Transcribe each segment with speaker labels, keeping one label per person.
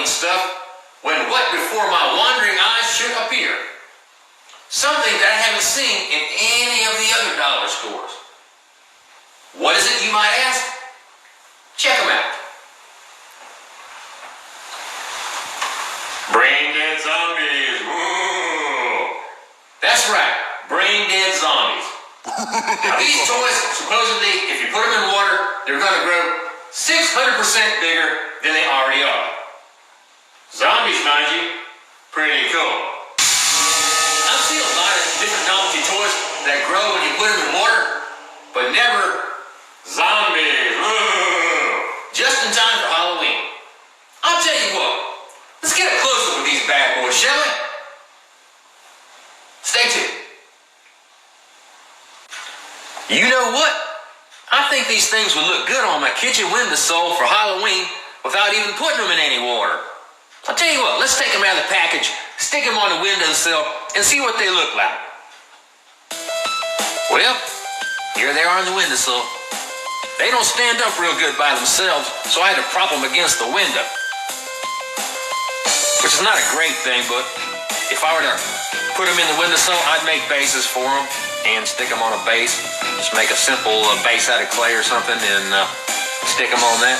Speaker 1: stuff when what before my wandering eyes should appear? Something that I haven't seen in any of the other dollar stores. What is it, you might ask? Check them out. Brain dead zombies. Woo! That's right, brain dead zombies. Now these toys, supposedly, if you put them in water, they're going to grow 600% bigger than they already are. Zombies, mind you, pretty cool. I've seen a lot of different novelty toys that grow when you put them in water, but never zombies. Woo! Just in time for Halloween. I'll tell you what, let's get up closer with these bad boys, shall we? Stay tuned. You know what? I think these things would look good on my kitchen windowsill for Halloween without even putting them in any water. I'll tell you what, let's take them out of the package, stick them on the windowsill, and see what they look like. Well, here they are on the windowsill. They don't stand up real good by themselves, so I had to prop them against the window. Which is not a great thing, but if I were to put them in the windowsill, I'd make bases for them and stick them on a base. Just make a simple base out of clay or something and stick them on that.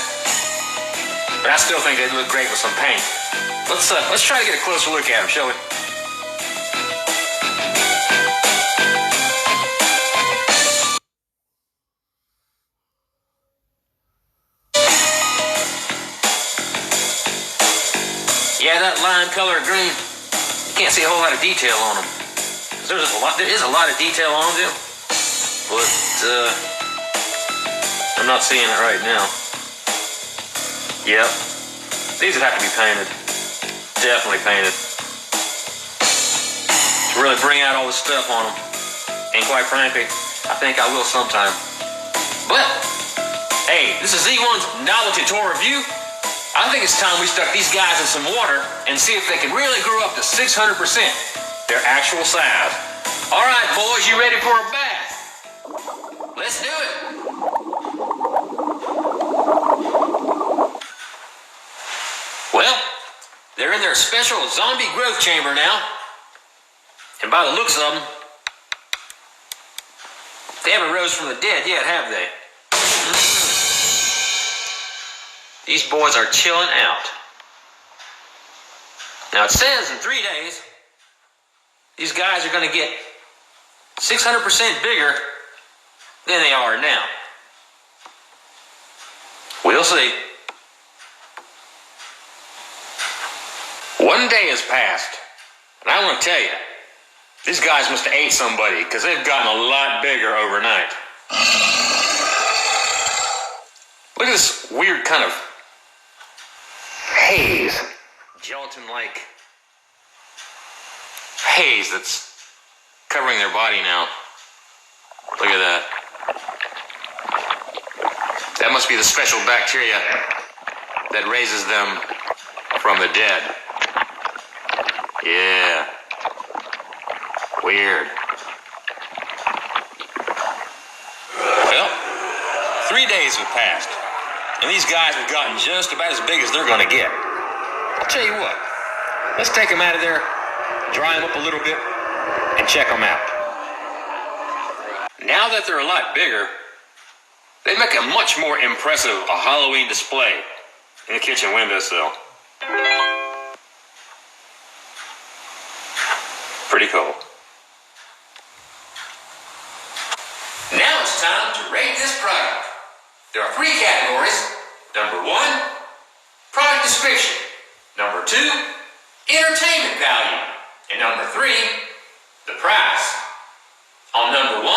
Speaker 1: But I still think they'd look great with some paint. Let's try to get a closer look at them, shall we? Yeah, that lime color green, you can't see a whole lot of detail on them. There is a lot of detail on them, but I'm not seeing it right now. Yep, these would have to be painted. Definitely painted. To really bring out all the stuff on them. And quite frankly, I think I will sometime. But, hey, this is Z1's Novelty Toy Review. I think it's time we stuck these guys in some water and see if they can really grow up to 600% their actual size. All right, boys, you ready for a bath? Let's do it. Well, they're in their special zombie growth chamber now. And by the looks of them, they haven't rose from the dead yet, have they? These boys are chilling out. Now it says in 3 days, these guys are going to get 600% bigger than they are now. We'll see. 1 day has passed, and I want to tell you, these guys must have ate somebody because they've gotten a lot bigger overnight. Look at this weird kind of haze, gelatin-like haze that's covering their body now. Look at that. That must be the special bacteria that raises them from the dead. Yeah. Weird. Well, 3 days have passed, and these guys have gotten just about as big as they're going to get. I'll tell you what, let's take them out of there, dry them up a little bit, and check them out. Now that they're a lot bigger, they make a much more impressive Halloween display in the kitchen windowsill. Pretty cool. Now it's time to rate this product. There are 3 categories. Number 1, product description. Number 2, entertainment value. And number 3, the price. On number 1,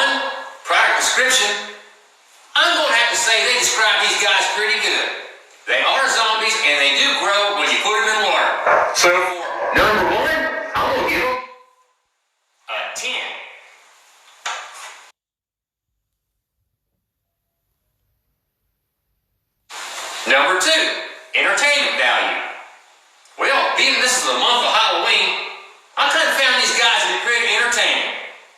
Speaker 1: product description, I'm going to have to say they describe these guys pretty good. They are zombies and they do grow when you put them in water. So for number 1, I'm going to give them a 10. Number 2, entertainment value. Well, being this is the month of Halloween, I kind of found these guys to be pretty entertaining.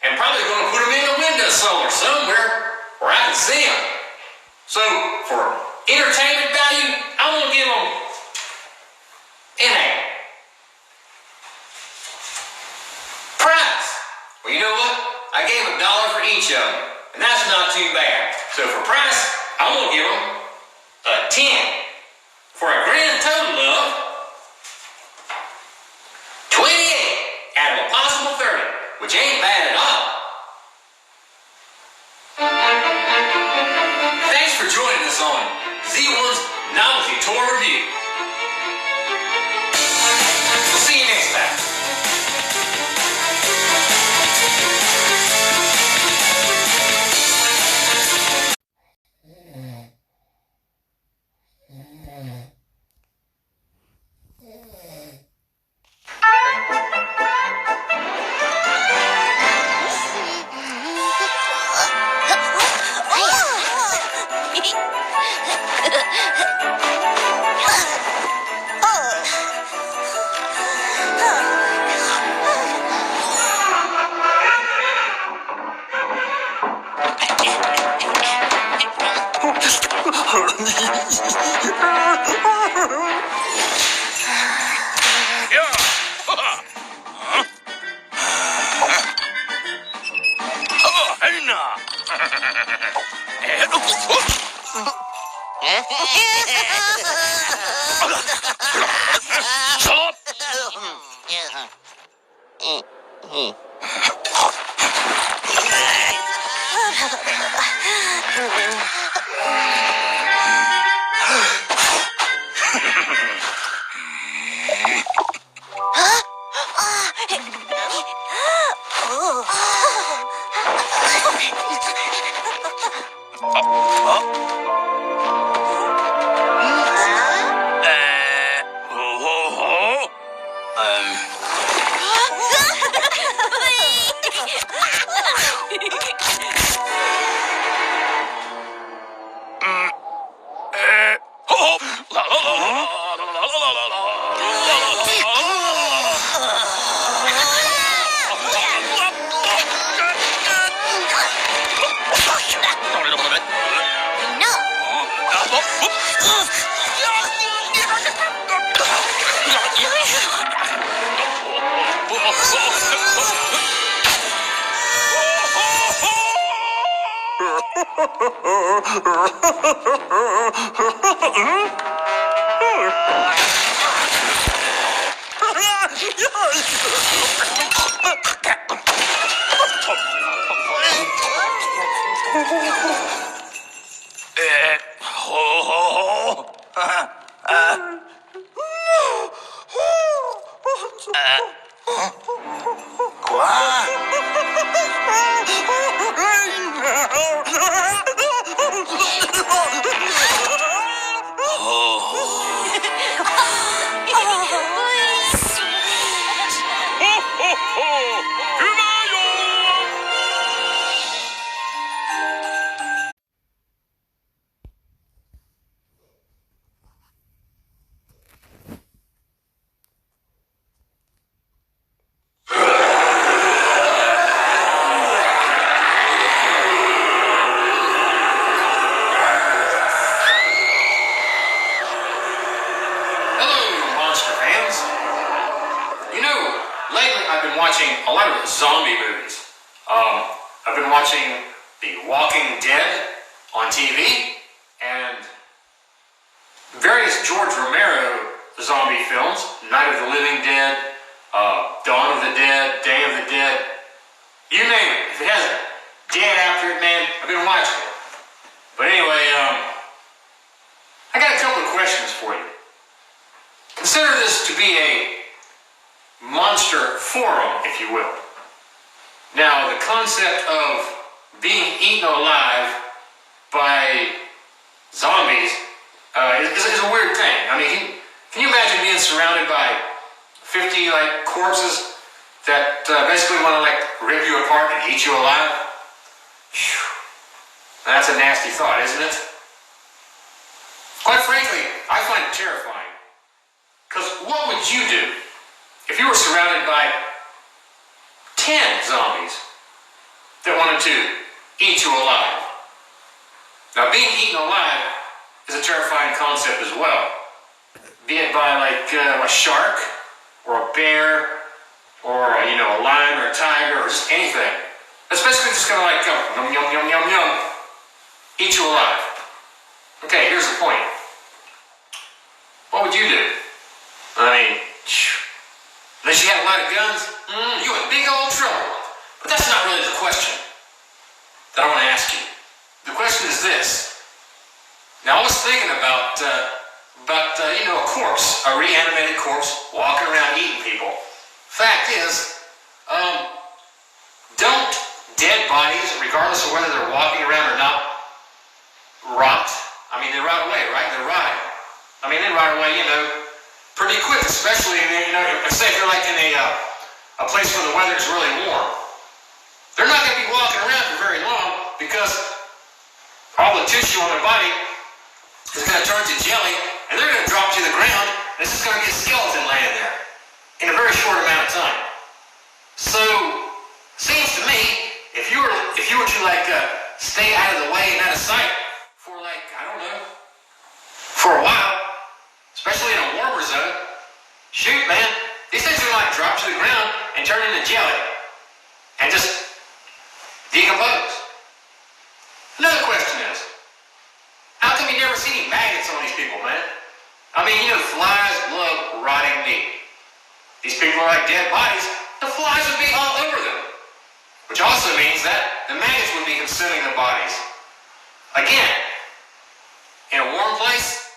Speaker 1: And probably going to put them in a windowsill or somewhere where I can see them. So, for entertainment value, I'm going to give them N.A. Price. Well, you know what? I gave $1 for each of them, and that's not too bad. So for price, I'm going to give them a 10 for a grand total of 28 out of a possible 30, which ain't bad at all. Thanks for joining us on Z1's Novelty Tour Review. We'll see you next time. Watching a lot of zombie movies. I've been watching The Walking Dead on TV and various George Romero zombie films, Night of the Living Dead, Dawn of the Dead, Day of the Dead, you name it. If it has a dead after it, man, I've been watching it. But anyway, I got a couple of questions for you. Consider this to be a monster forum, if you will. Now, the concept of being eaten alive by zombies is a weird thing. I mean, can you imagine being surrounded by 50 corpses that basically want to rip you apart and eat you alive? Whew. That's a nasty thought, isn't it? Quite frankly, I find it terrifying. Because what would you do if you were surrounded by 10 zombies that wanted to eat you alive? Now, being eaten alive is a terrifying concept as well. be it by like a shark or a bear or a lion or a tiger or just anything. It's basically just gonna like go yum yum yum yum yum, eat you alive. Okay, here's the point. What would you do? I mean, unless you had a lot of guns, you in big old trouble. But that's not really the question that I want to ask you. The question is this. Now I was thinking about a corpse, a reanimated corpse, walking around eating people. Fact is, don't dead bodies, regardless of whether they're walking around or not, rot? I mean, they rot away, right? They rot. I mean, they rot away, pretty quick, especially, say if you're like in a place where the weather is really warm. They're not going to be walking around for very long because all the tissue on their body is going to turn to jelly, and they're going to drop to the ground, and it's just going to be a skeleton laying there in a very short amount of time. So, seems to me, if you were to like stay out of the way and out of sight for like, I don't know, for a while, especially in a warmer zone, shoot, man, these things are like drop to the ground and turn into jelly and just decompose. Another question is, how come you never see any maggots on these people, man? I mean, flies love rotting meat. These people are like dead bodies. The flies would be all over them. Which also means that the maggots would be consuming the bodies. Again, in a warm place,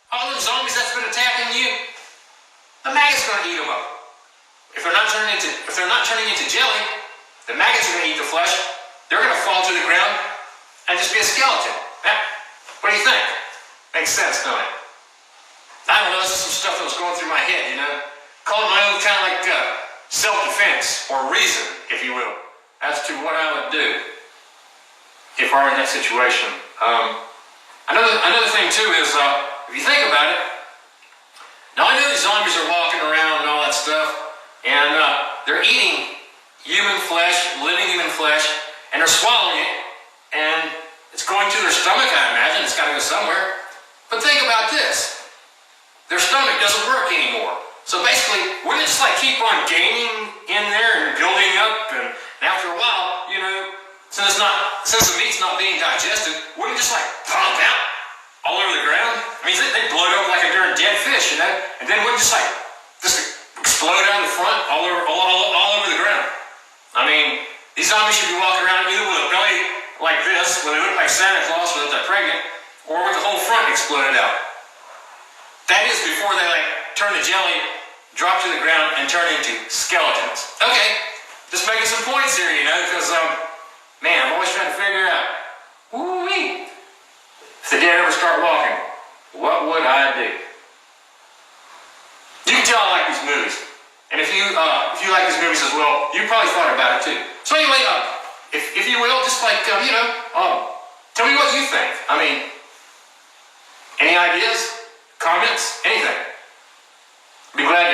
Speaker 1: all those zombies that's been attacking you, the maggots are going to eat them up. If they're not turning into jelly, the maggots are going to eat the flesh. They're going to fall to the ground and just be a skeleton. What do you think? Makes sense, don't it? I don't know, this is some stuff that was going through my head, Call it my own kind of like self-defense, or reason, if you will, as to what I would do if I were in that situation. Another thing, too, is if you think about it, now I know these zombies are walking around and all that stuff, and they're eating human flesh, living human flesh, and they're swallowing it, and it's going to their stomach, I imagine. It's got to go somewhere. But think about this. Their stomach doesn't work anymore. So basically, wouldn't it just like keep on gaining in there and building up, and after a while, since the meat's not being digested, wouldn't it just like pop out all over the ground? I mean, they blow it up like a darn dead fish, and then wouldn't it just explode out in the front all over the ground? I mean, these zombies should be walking around either with a belly like this, where they look like Santa Claus without that pregnant, or with the whole front exploded out. That is before they turn to jelly, drop to the ground, and turn into skeletons. Okay, just making some points here, because, man, I'm always trying to figure out, woo-wee, if the dead ever start walking, what would I do? You can tell I like these movies. And if you like these movies as well, you probably thought about it too. So anyway, if you will, just tell me what you think. I mean, any ideas, comments, anything? Be glad